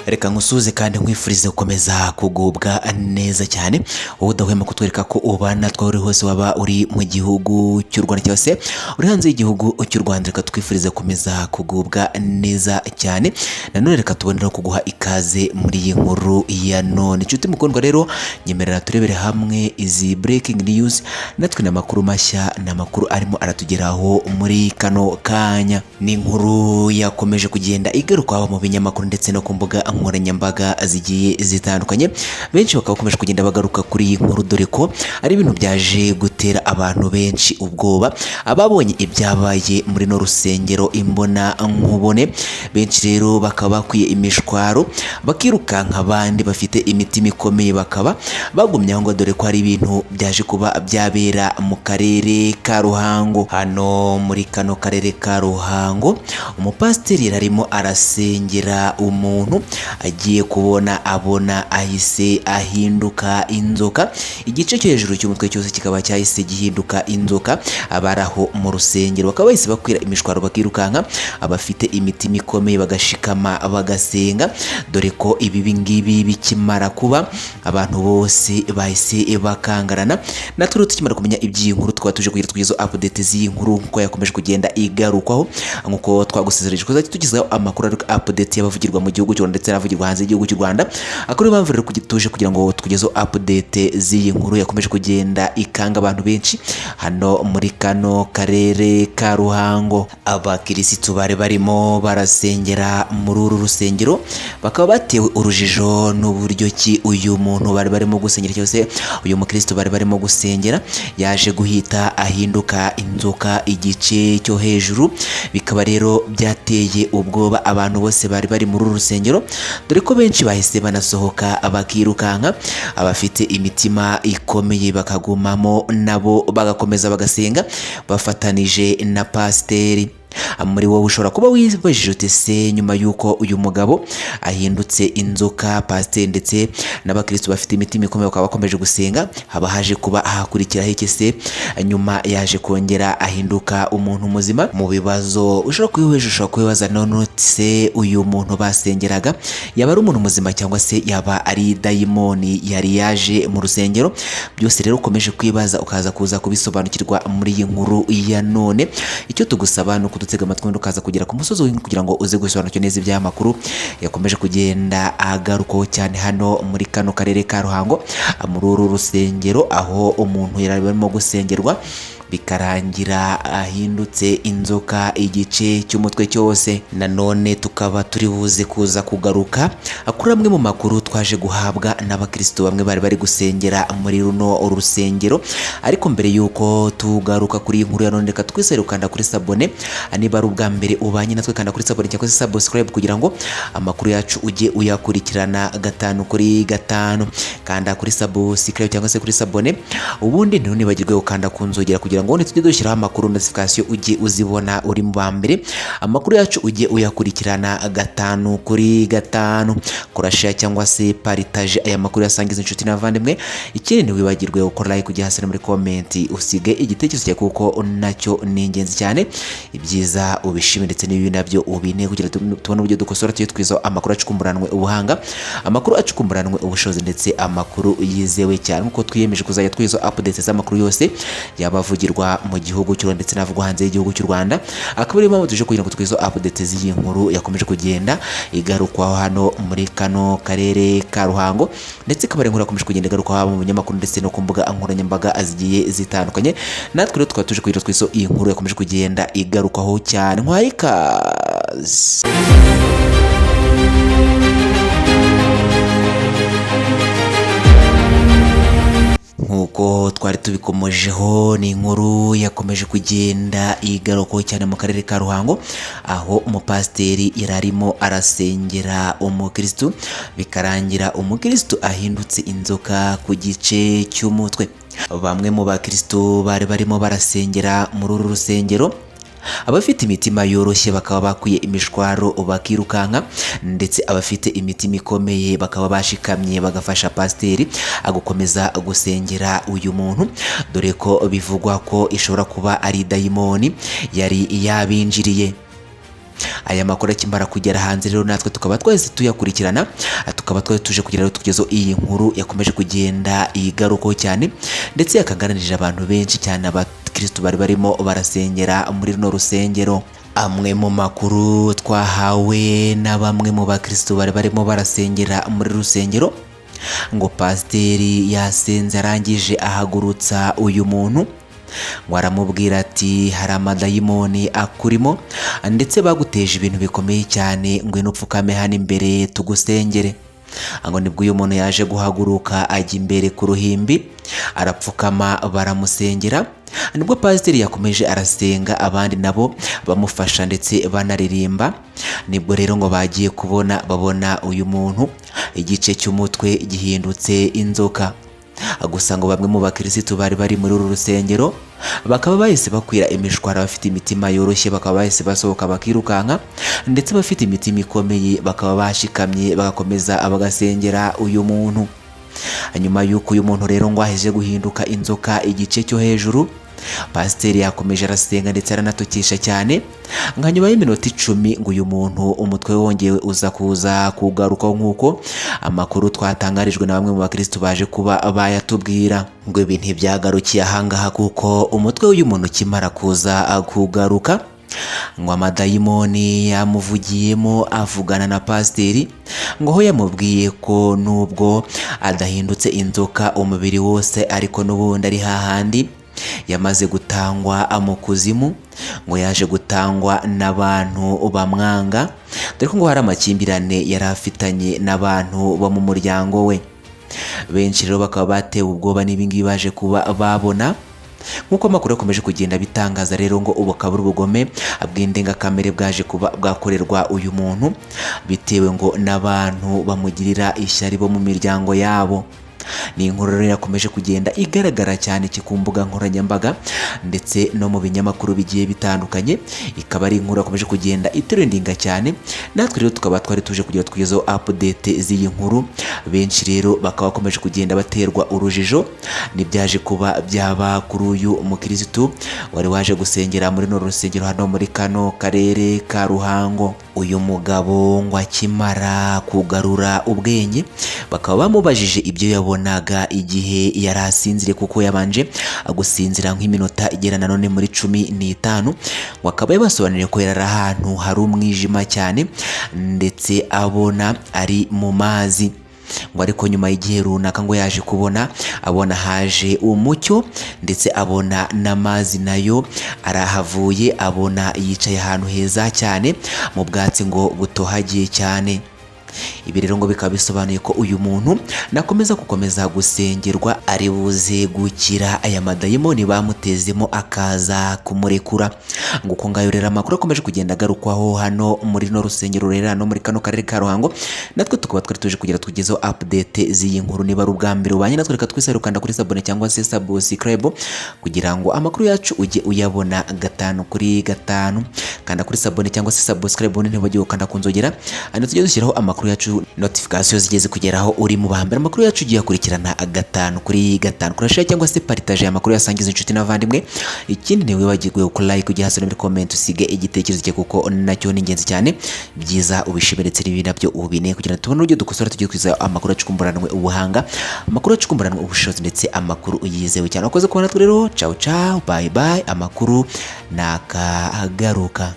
reka nkusuze kandi nkwifurize gukomeza kugubwa neza cyane wowe udahwema kutwereka ko ubana twawe hose waba uri mu gihugu cy'u Rwanda cyangwa se uri hanze y'igihugu cy'u Rwanda, reka twifurize gukomeza kugubwa neza cyane. Nanone reka tubonera kuguha ikaze muri iyi nkuru ya none. Inshuti mukundwa rero, nyemerera turebere hamwe izi breaking news natwe n'amakuru mashya n'amakuru arimo aratugeraho muri kano kanya. Ni inkuru yakomeje kugenda igaruka mu binyamakuru ndetse no ku mbuga nkoranyambaga zigiye zitandukanye. Benshi bakaba bakomeje kugenda bagaruka kuri iyi nkuru, dore ko ari ibintu byaje gutera abantu benshi ubwoba. Ababonye ibyabaye muri no rusengero imbona nkubone, benshi rero bakaba bakwiye imishwaro bakirukanka, abandi bafite imitima ikomeye bakaba bagumye aho ngo, dore ko ari ibintu byaje kuba byabera mu karere ka Ruhango. Hano muri kano karere ka Ruhango, umupasiteri yarimo arasengera umuntu, agiye abona ahise ahinduka inzoka. Igice cyo hejuru cy'umutwe cyose kikaba cyahise gihinduka inzoka. Abaraho mu rusengero bakaba bahise bakwira imishwaro bakirukanka, abafite imitima ikomeye bagashikama bagasenga, dore ko ibi ngibi bikimara kuba abantu bose bahise bakangarana. Natwe rero tukimara kumenya iby'iyi nkuru, twaba tuje kugira tugezeho update z'iyi nkuru nkuko yakomeje kugenda igarukwaho, nkuko twagusezereje ko tugezeho amakuru ari update y'abavugirwa mu gihugu cy'u Rwanda ndetse n'abavugirwa hanze y'igihugu cy'u Rwanda. Akora impamvu rero tuje kugira ngo tugezeho update z'iyi nkuru yakomeje kugenda ikanga abantu benshi hano muri kano karere ka Ruhango. Abakirisitu bari barimo barasengera muri uru rusengero bakaba batewe urujijo n'uburyo ki uyu muntu bari barimo gusengera, cyose uyu mukristo bari barimo gusengera yaje guhita ahinduka inzoka igice cyo hejuru. Bikaba rero byateye ubwoba abantu bose bari bari muri uru rusengero, dore ko benshi bahise banasohoka bakirukanka, abafite imitima ikomeye bakagumamo nabo bagakomeza bagasenga bafatanije na pasiteri. Muri wowe ushobora kuba wibajije uti se nyuma yuko uyu mugabo ahindutse inzoka, pasiteri ndetse n'abakristo bafite imitima ikomeye bakaba bakomeje gusenga, haba haje kuba ahakurikiraho iki se? Nyuma yaje kongera ahinduka umuntu muzima. Mu bibazo ushobora kwibaza none se uyu muntu basengeraga yaba ari umuntu muzima cyangwa se yaba ari dayimoni yari yaje mu rusengero? Byose rero ukomeje kwibaza ukaza kuza kubisobanukirwa muri iyi nkuru ya none. Icyo tugusaba ni ukudutega amatwi ukaza kugera ku musozi w'inku kugira ngo uze gusobanukirwa neza iby'aya makuru yakomeje kugenda agarukaho cyane hano muri kano karere ka Ruhango, muri uru rusengero aho umuntu yari arimo gusengerwa bikarangira ahindutse inzoka igice cy'umutwe cyose. Nanone tukaba turi buze kuza kugaruka kuri amwe mu makuru twaje guhabwa n'abakristo bamwe bari bari gusengera muri runo urusengero. Ariko mbere yuko tugaruka kuri iyi nkuru ya none, reka twisere ukanda kuri sabone niba ari ubwa mbere ubanye natwe, kanda kuri sabone cyangwa se subscribe kugira ngo amakuru yacu ujye uyakurikirana gatanu kuri gatanu. Kanda kuri subscribe cyangwa se kuri sabone, ubundi ntunibagirwe gukanda ku nzogera kugira ngo tujye dushyiraho amakuru notification ujye uzibona uri mu ba mbere, amakuru yacu ujye uyakurikirana gatanu kuri gatanu. Kora share cyangwa se partage aya makuru yasangiza inshuti n'abavandimwe. Ikindi ntiwibagirwe gukora like kujya hasi muri comment usige igitekerezo cyawe kuko nacyo ni ingenzi cyane. Ibyiza ubishime ndetse n'ibi nabyo ubine kugira tubone uburyo dukosora tujye twizaho amakuru acukumburanwe ubuhanga, amakuru acukumburanwe ubushobozi ndetse amakuru yizewe cyane, nkuko twiyemeje kuzajya twizo updates z'amakuru yose yabavugirwa mu gihugu cy'u Rwanda ndetse n'avugwa hanze y'igihugu cy'u Rwanda. Akaba ari mpamvu tuje kugira ngo twizo update z'iyi nkuru yakomeje kugenda igarukwaho hano muri kano karere ka Ruhango, ndetse akaba ari inkuru yakomeje kugenda igarukwaho mu binyamakuru ndetse no ku mbuga nkoranyambaga zigiye zitandukanye. Natwe rero tukaba tuje kugira twizo iyi nkuru yakomeje kugenda igarukwaho cyane. Nkwaye ikaze. Nkuko twari tubikomojeho, ni inkuru yakomeje kugenda igarukaho cyane mu karere ka Ruhango, aho umupasiteri yararimo arasengera umukristo bikarangira umukristo ahindutse inzoka ku gice cy'umutwe. Bamwe mu bakristo bari barimo barasengera muri uru rusengero, abafite imitima yoroshye bakaba bakwiye imishwaro bakirukanka, ndetse abafite imitima ikomeye bakaba bashikamye bagafasha pasiteri agukomeza gusengera uyu muntu, dore ko bivugwa ko ishobora kuba ari dayimoni yari yabinjiriye. aya makuru akimara kugera hanze rero natwe tukaba twese tuyakurikirana, tukaba twari tuje kugira ngo tugezeho iyi nkuru yakomeje kugenda igarukaho cyane ndetse yakaganirije abantu benshi cyane abakristo bari barimo barasengera muri runo rusengero. Amwe mu makuru twahawe na bamwe mu bakristo bari barimo barasengera muri rusengero ngo pasiteri yasenze arangije ahagurutsa uyu muntu ngo aramubwira ati hari amadayimoni akurimo ndetse baguteje ibintu bikomeye cyane, ngwino upfukame hano imbere tugusengere. Ngo nibwo uyu muntu yaje guhaguruka ajya imbere ku ruhimbi arapfukama baramusengera, nibwo pasiteri yakomeje arasenga abandi nabo bamufasha ndetse banaririmba. Nibwo rero ngo bagiye babona uyu muntu igice cy'umutwe gihindutse inzoka. Gusa ngo bamwe mu bakirisitu bari bari muri uru rusengero bakaba bahise bakwira imishwara, bafite imitima yoroshye bakaba bahise basohoka bakirukanka, ndetse bafite imitima ikomeye bakaba bashikamye bagakomeza bagasengera uyu muntu. Nyuma y'uko uyu muntu rero ngo aheze guhinduka inzoka igice cyo hejuru, pasiteri yakomeje arasenga ndetse aranatokesha cyane. Nka nyuma y'iminota 10 ngo uyu muntu umutwe wongeye uza kuza kugaruka nk'uko amakuru twatangarijwe na bamwe mu bakristo baje kuba bayatubwira. Ngo ibi ntibyagarukiye ahangaha kuko umutwe w'uyu muntu ukimara kuza kugaruka ngo amadayimoni yamuvugiyemo avugana na pasiteri, ngo aho yamubwiye ko nubwo adahindutse inzoka umubiri wose ariko n'ubundi ari hahandi yamaze gutangwa mu kuzimu, ngo yaje gutangwa n'abantu bamwanga, dore ko ngo hari amakimbirane yari afitanye n'abantu bo mu muryango we. Benshi rero bakaba batewe ubwoba n'ibingibi baje kuba babona. Nk'uko amakuru yakomeje kugenda bitangaza rero ngo ubu akaba ari ubugome bw'indengakamere bwaje kuba bwakorerwa uyu muntu, bitewe ngo n'abantu bamugirira ishyari bo mu miryango yabo. Ni inkuru rero yakomeje kugenda igaragara cyane ku mbuga nkoranyambaga ndetse no mu binyamakuru bigiye bitandukanye, ikaba ari inkuru yakomeje kugenda itrendinga cyane. Natwe rero tukaba twari tuje kugira tugezeho update z'iyi nkuru. Benshi rero bakaba bakomeje kugenda baterwa urujijo n'ibyaje kuba byaba kuri uyu mukirisitu wari waje gusengera muri no rusengero hano muri kano karere ka Ruhango. Uyu mugabo ngo akimara kugarura ubwenge bakaba bamubajije ibyo yabonaga igihe yari asinzire, kuko yabanje gusinzira nk'iminota igera na none muri 15. ngo akaba yabasobanuriye ko yari ahantu hari umwijima cyane ndetse abona ari mu mazi. Ngo ariko nyuma y'igihe runaka ngo yaje abona haje umucyo ndetse abona n'amazi nayo arahavuye, abona yicaye ahantu heza cyane mu bwatsi ngo butohagiye cyane. Ibi rero ngo bikaba bisobanuye ko uyu muntu nakomeza gusengerwa ari buze gukira aya madayimoni bamutezemo akaza kumurekura. Ngo uko ngayo rero amakuru akomeje kugenda agarukwaho hano muri no rusengero rero hano muri kano karere ka Ruhango. Natwe tukaba twari tuje kugira tugezeho update z'iyi nkuru. Niba ari ubwa mbere ubanye natwe reka twese rukanda kuri sabone cyangwa se subscribe kugira ngo amakuru yacu ujye uyabona 5 kuri 5. Kanda kuri sabone cyangwa se subscribe ntibajye gukanda kunzogera andi tujye dushyiraho amakuru yacu notification zigeze kugeraho uri mu bambere. Amakuru yacu ugiye akurikirana 5 kuri 5. Kurashare cyangwa se partage amakuru yasangiza inshuti n'abavandimwe. Ikindi ni wibagirwe ku like ujye hasi muri comment usige igitekerezo cye kuko nacyo ni ingenzi cyane. Byiza ubishiberetse n'ibindi nabyo ubine kugira ngo tubone uburyo dukosora tujye kwiza amakuru acukumburanwe ubuhanga, amakuru acukumburanwe ubushobozi ndetse amakuru uyizewe cyane. Wakoze kubona natwe rero, ciao ciao, bye bye. Amakuru nakagaruka.